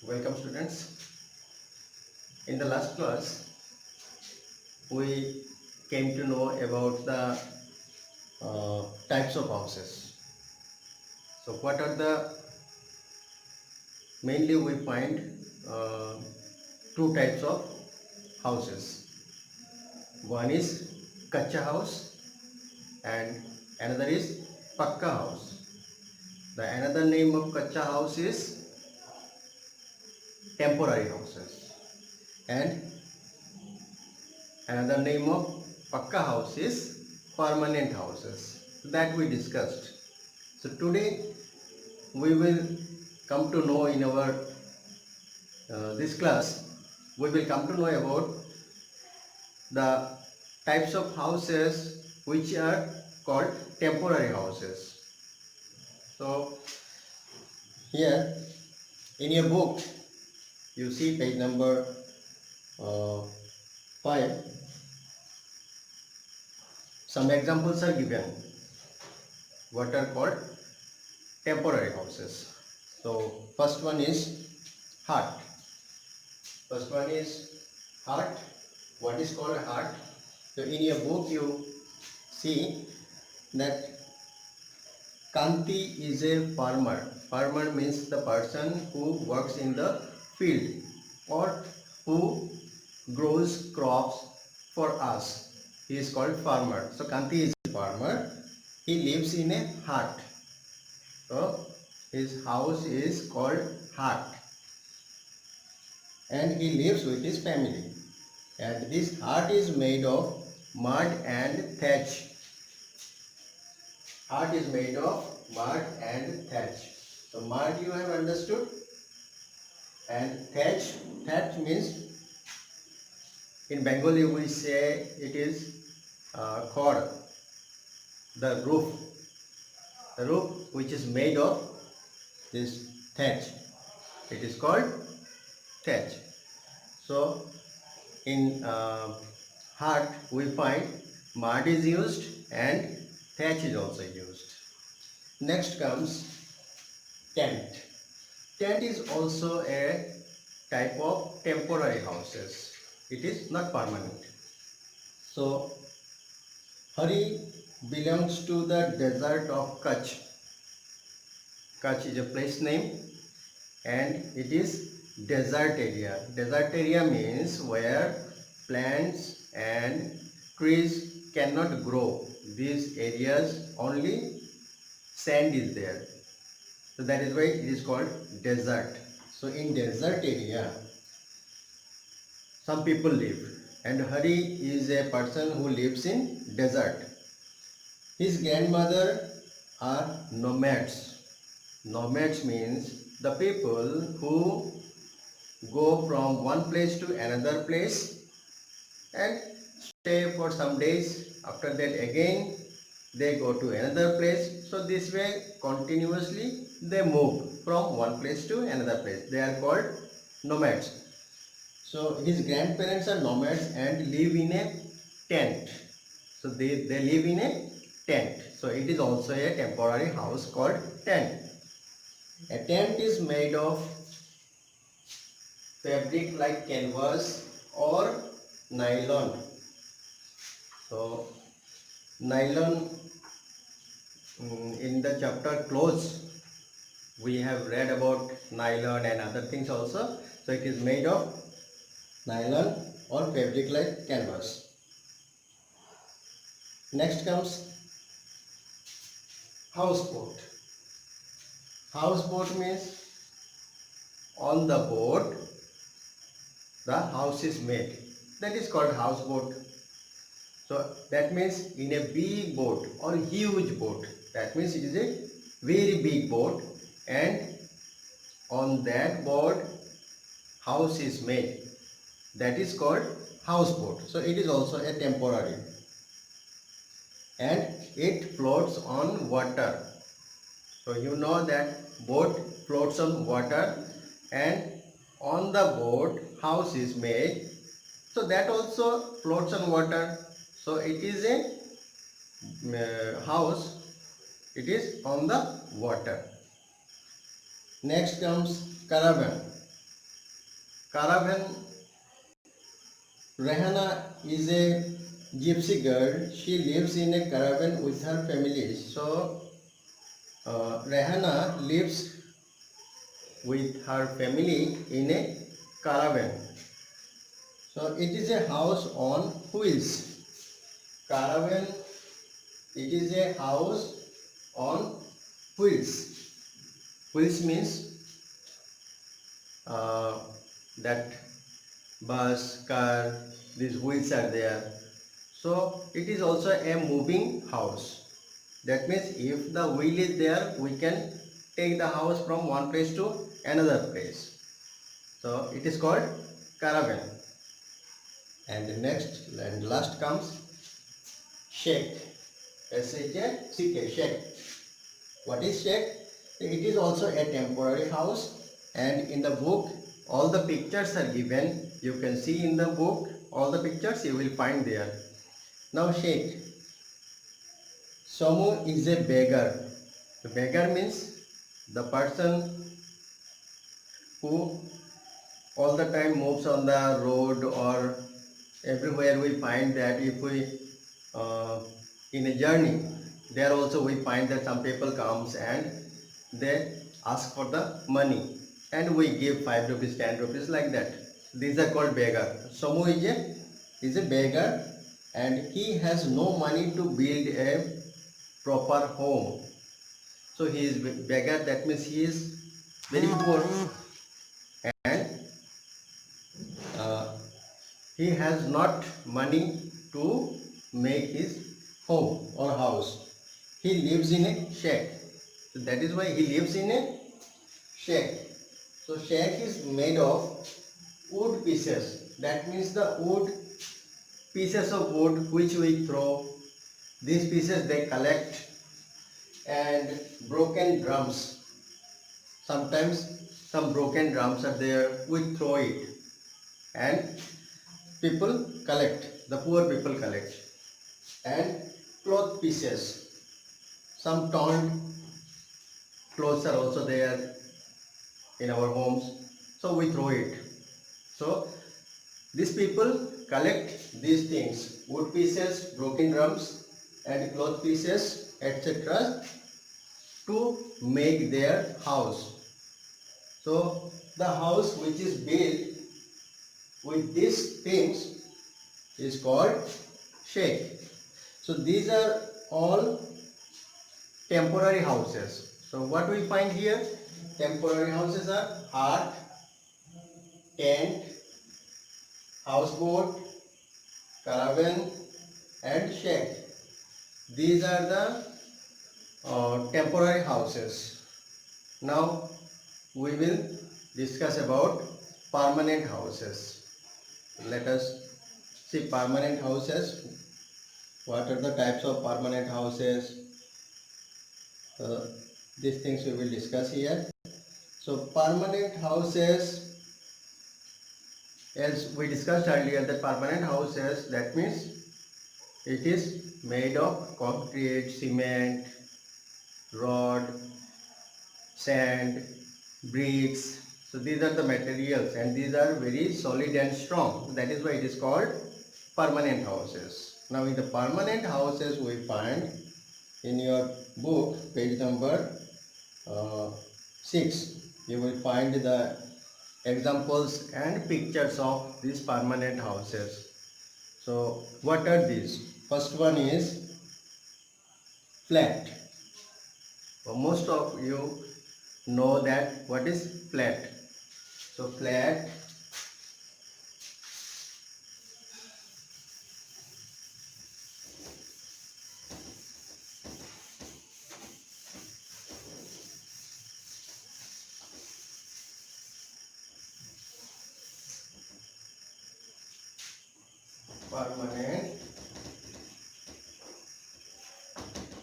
Welcome students. In the last class, we came to know about the types of houses. So what are the, mainly we find two types of houses. One is kacha house and another is pakka house. The another name of kacha house is temporary houses and another name of pakka house is permanent houses that we discussed. So today we will come to know in our this class we will come to know about the types of houses which are called temporary houses. So here in your book you see page number 5. Some examples are given what are called temporary houses. So first one is hut. First one is hut. What is called hut? So in your book you see that Kanti is a farmer. Farmer means the person who works in the field or who grows crops for us. He is called farmer. So Kanti is a farmer. He lives in a hut. So his house is called hut and he lives with his family. And this hut is made of mud and thatch. Hut is made of mud and thatch. So mud you have understood, and thatch means in Bengali we say it is khor, the roof which is made of this thatch. It is called thatch. So in hut we find mud is used and thatch is also used. Next comes tent. Tent is also a type of temporary houses. It is not permanent. So Hari belongs to the desert of Kutch. Kutch is a place name and it is desert area. Desert area means where plants and trees cannot grow. These areas only sand is there. So that is why it is called desert. So in desert area some people live and Hari is a person who lives in desert. His grandmother are nomads. Nomads means the people who go from one place to another place and stay for some days. After that again they go to another place. So this way continuously they move from one place to another place. They are called nomads. So his grandparents are nomads and live in a tent. So they live in a tent. So it is also a temporary house called tent. A tent is made of fabric like canvas or nylon. So nylon, in the chapter clothes we have read about nylon and other things also. So it is made of nylon or fabric like canvas. Next comes houseboat. Houseboat means on the boat the house is made. That is called houseboat. So that means in a big boat or huge boat. That means it is a very big boat and on that boat house is made. That is called houseboat. So it is also a temporary and it floats on water. So you know that boat floats on water and on the boat house is made. So that also floats on water. So it is a house. It is on the water. Next comes caravan. caravan. Rehana is a gypsy girl. She lives in a caravan with her family. So Rehana lives with her family in a caravan. So it is a house on wheels. Caravan, it is a house on wheels. Wheels means that bus, car, these wheels are there. So it is also a moving house. That means if the wheel is there, we can take the house from one place to another place. So it is called caravan. And the next and last comes shack. S-H-A-C-K, shack. What is shack? It is also a temporary house, and in the book all the pictures are given. You can see in the book all the pictures you will find there. Now shack. Somu is a beggar. The beggar means the person who all the time moves on the road, or everywhere we find that if we in a journey, there also we find that some people comes and they ask for the money, and we give 5 rupees, 10 rupees, like that. These are called beggar. Somu is a beggar, and he has no money to build a proper home. So he is beggar, that means he is very poor, and uh, he has not money to make his home or house. He lives in a shack. So that is why he lives in a shack. So shack is made of wood pieces. That means the wood pieces of wood which we throw. These pieces they collect, and broken drums. Sometimes some broken drums are there. We throw it, and people collect. The poor people collect. And cloth pieces. Some torn clothes are also there in our homes, so we throw it. So these people collect these things, wood pieces, broken drums, and cloth pieces, etc., to make their house. So the house which is built with these things is called shack. So these are all temporary houses. So what we find here? Temporary houses are hut, tent, houseboat, caravan, and shack. These are the temporary houses. Now we will discuss about permanent houses. Let us see permanent houses. What are the types of permanent houses? These things we will discuss here. So permanent houses, as we discussed earlier, the permanent houses, that means it is made of concrete, cement, rod, sand, bricks. So these are the materials, and these are very solid and strong. That is why it is called permanent houses. Now in the permanent houses we find in your book, page number 6, you will find the examples and pictures of these permanent houses. So what are these? First one is flat. Most of you know that what is flat. So flat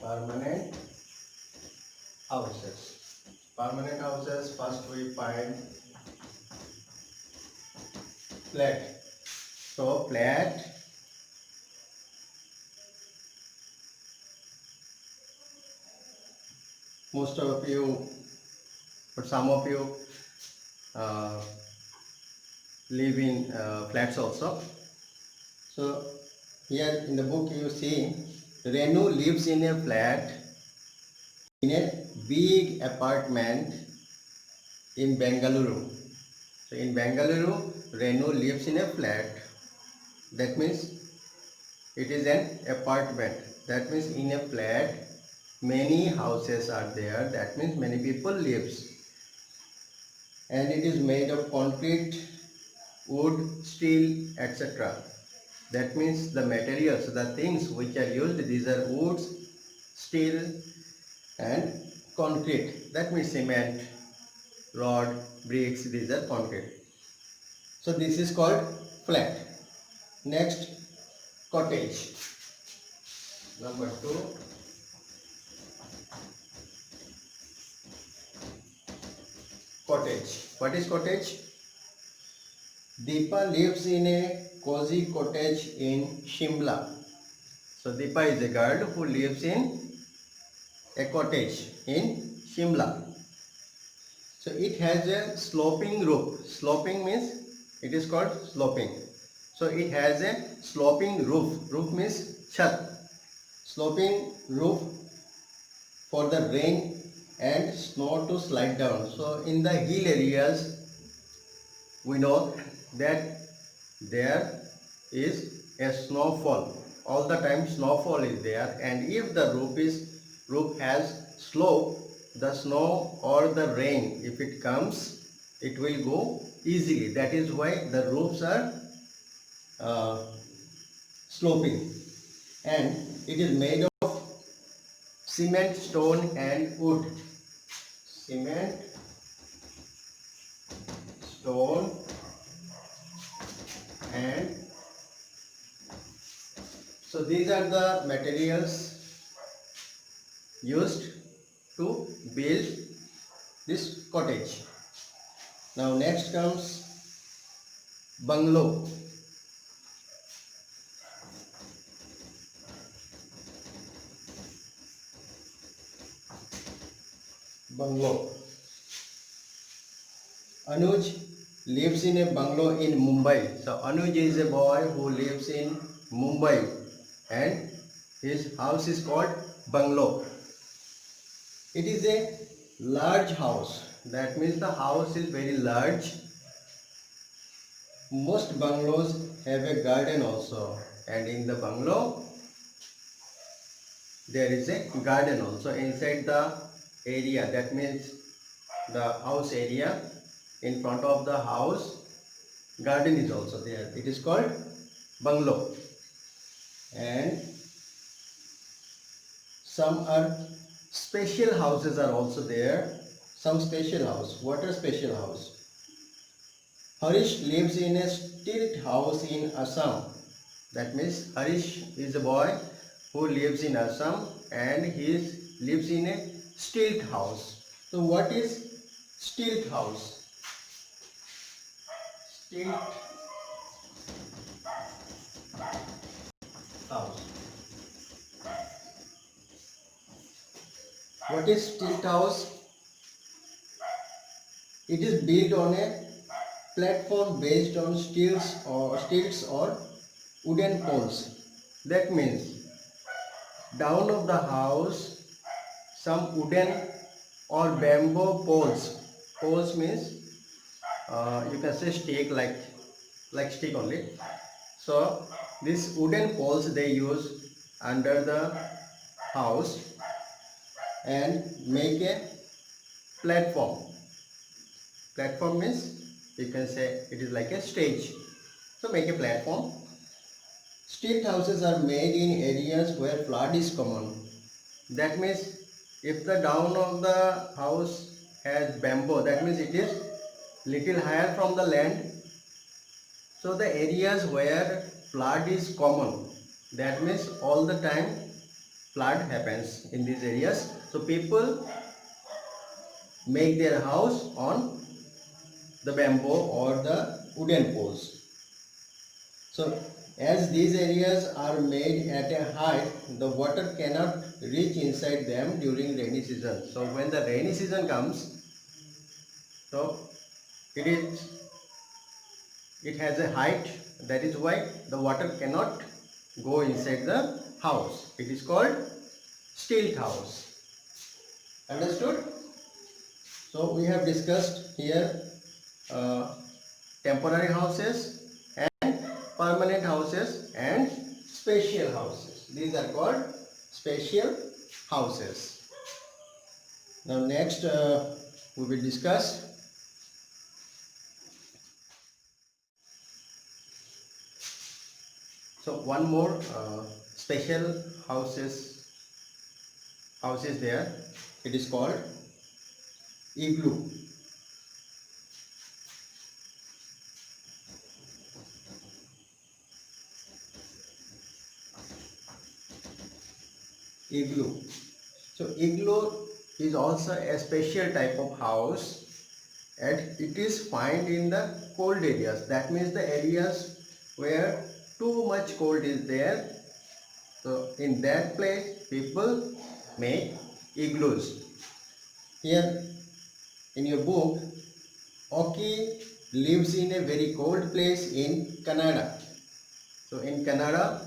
permanent houses. Permanent houses, first we find flat. So flat most of you, but some of you live in flats also. So here in the book you see Renu lives in a flat in a big apartment in Bengaluru. So in Bengaluru, Renu lives in a flat. That means it is an apartment. That means in a flat, many houses are there. That means many people lives. And it is made of concrete, wood, steel, etc. That means the materials, the things which are used, these are woods, steel and concrete. That means cement, rod, bricks, these are concrete. So this is called flat. Next, cottage. Number 2, cottage. What is cottage? Deepa lives in a cozy cottage in Shimla. So Deepa is a girl who lives in a cottage in Shimla. So it has a sloping roof. Sloping means it is called sloping. So it has a sloping roof. Roof means chat. Sloping roof for the rain and snow to slide down. So in the hill areas, we know that there is a snowfall. All the time snowfall is there, and if the roof has slope, the snow or the rain, if it comes, it will go easily. That is why the roofs are uh, sloping, and it is made of cement, stone and wood. Cement, stone and so these are the materials used to build this cottage. Now next comes bungalow. Bungalow. Anuj lives in a bungalow in Mumbai. So Anuj is a boy who lives in Mumbai and his house is called bungalow. It is a large house. That means the house is very large. Most bungalows have a garden also, and in the bungalow there is a garden also inside the area. That means the house area, in front of the house garden is also there. It is called bungalow. And some are special houses are also there. Some special house. What are special house? Harish lives in a stilt house in Assam. That means Harish is a boy who lives in Assam and he lives in a stilt house. So what is stilt house? Stilt house. What is stilt house? It is built on a platform based on stilts or wooden poles. That means down of the house some wooden or bamboo poles. Poles means you can say stick, like stick only. So these wooden poles they use under the house and make a platform. Platform means you can say it is like a stage. So make a platform. Stilt houses are made in areas where flood is common. That means if the down of the house has bamboo, that means it is little higher from the land. So the areas where flood is common, that means all the time flood happens in these areas. So people make their house on the bamboo or the wooden poles. So as these areas are made at a height, the water cannot reach inside them during rainy season. So when the rainy season comes, so it is it has a height, that is why the water cannot go inside the house. It is called stilt house. Understood? So we have discussed here uh, temporary houses and permanent houses and spatial houses. These are called spatial houses. Now next we will discuss so one more special house is there. It is called igloo. Igloo. So igloo is also a special type of house, and it is found in the cold areas. That means the areas where too much cold is there. So in that place people make igloos. Here in your book, Oki lives in a very cold place in Canada. So in Canada,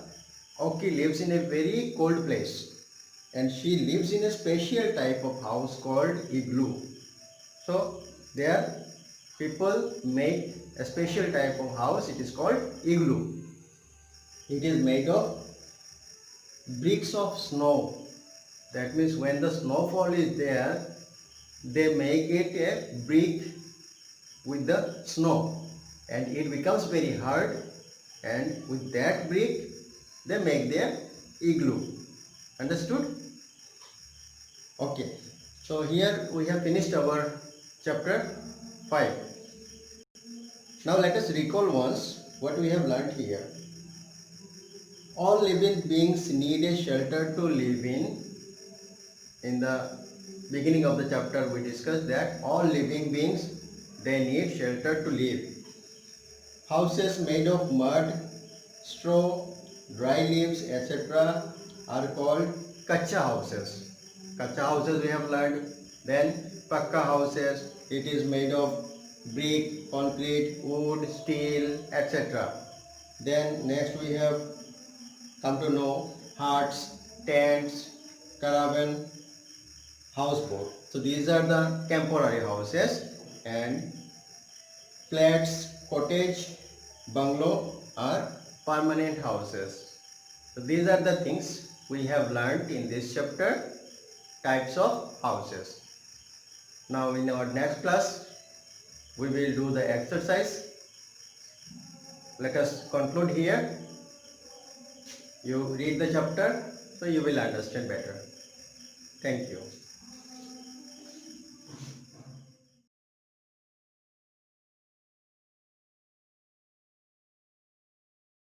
Oki lives in a very cold place, and she lives in a special type of house called igloo. So there people make a special type of house. It is called igloo. It is made of bricks of snow. That means when the snowfall is there, they make it a brick with the snow, and it becomes very hard, and with that brick they make their igloo. Understood? Okay, so here we have finished our chapter 5. Now let us recall once what we have learnt here. All living beings need a shelter to live in. In the beginning of the chapter we discussed that all living beings, they need shelter to live. Houses made of mud, straw, dry leaves, etc. are called kacha houses. Kacha houses we have learned. Then pakka houses, it is made of brick, concrete, wood, steel, etc. Then next we have come to know huts, tents, caravan, houseboat. So these are the temporary houses, and flats, cottage, bungalow are permanent houses. So these are the things we have learned in this chapter, types of houses. Now in our next class we will do the exercise. Let us conclude here. You read the chapter so you will understand better. Thank you.